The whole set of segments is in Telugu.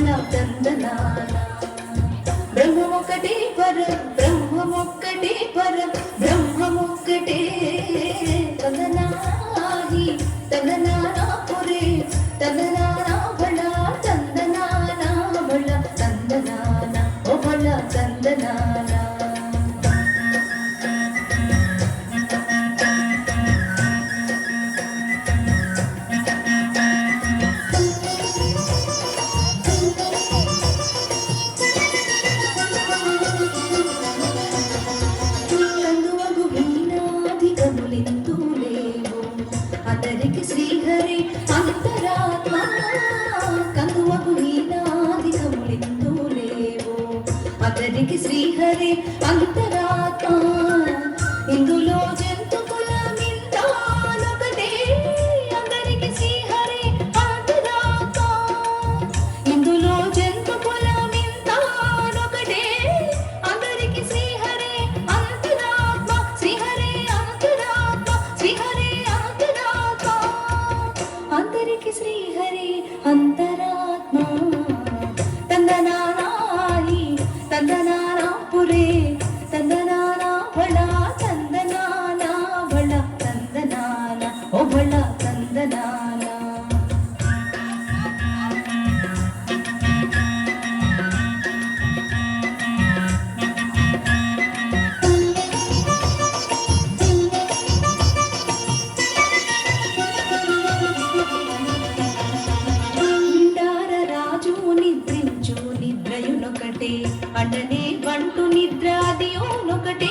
ఓబళ తందనాన బ్రహ్మమొక్కటే పర బ్రహ్మమొక్కటే పర బ్రహ్మమొక్కటే తందనాహి తందనానా పురే తందనానా బళ తందనానా బళ తందనాన ఓబళ తందనాన అతనికి శ్రీహరి అంతరాత్మ కనువకు హీనాధికములిందు లేవు అతనికి శ్రీహరి అంతరాత్మ ఇందులో జంతు కులమిందానొకటే అందరికి శ్రీహరి అంతరాత్మ ఇందులో జంతు కులమిందానొకటే అందరికి శ్రీహరి అంతరాత్మ శ్రీహరి అంతరాత్మ శ్రీహరి అందరికి శ్రీహరి అంతరాత్మ తందనానాహి తందనానా పురే తందనానా బళ తందనానా బళ తందనాన ఓ బళ తందనాన అండనే వంటు నిద్రాదియోనొకటే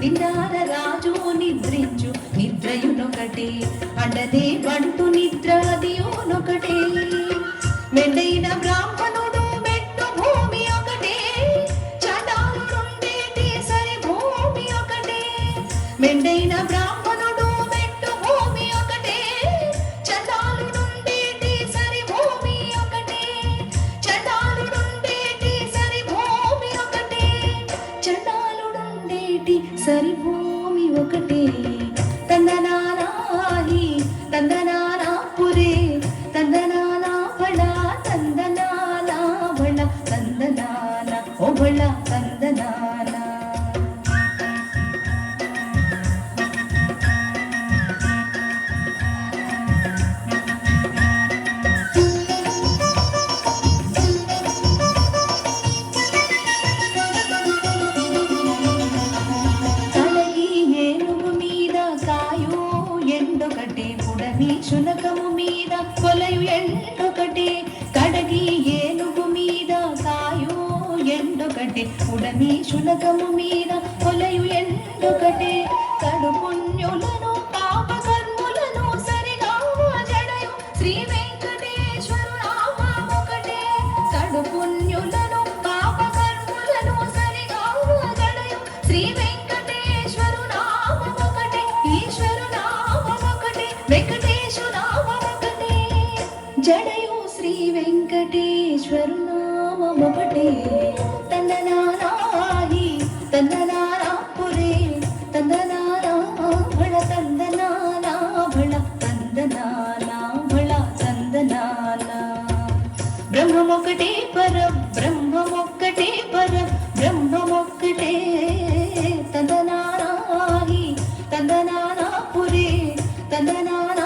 నిందార రాజు నిద్రించు నిద్రయునొకటే అండనే వంటు నిద్రాదియోనొకటే మెండైన బ్రాహ్మణుడు మెట్టు భూమి ఒకటే చటాలు నుండేటి సరి భూమి ఒకటే మెండైన బ్రాహ్మణుడు మెట్టు భూమి ఒకటే చటాలు నుండేటి సరి భూమి ఒకటే చటాలు సరి భూమి ఒకటే తందనానాహి తందనానా పురే తందనానా బళ తందనానా బళ తందనాన ఓ బళ తందనాన ఎండొకటే పుడమి శునకము మీద కొలయు ఎండొకటే కడగి ఏనుగు మీద కాయు ఎండొకటే పుడమి శునకము మీద కొలయు ఎండొకటే కడు పుణ్యులను పాపకర్ములను సరిగా జడయు శ్రీ వెంకటేశ్వరు నామమొకటే కడు పుణ్యులను పాపకర్ములను సరిగా జడయు శ్రీ వెంకటేశ్వరు నామమొకటే ఈశ్వరు వెంకటేశ్వరామొకటే జడయు శ్రీ వెంకటేశ్వరు నామమొకటే తందనానాహి తందనానా పురే తందనానా బళ తందనానా బళ తందనానా బళ తందనాన బ్రహ్మమొకటే పర బ్రహ్మమొక్కటే పర బ్రహ్మమొక్కటే తందనానాహి తందనానా పురే తందనానా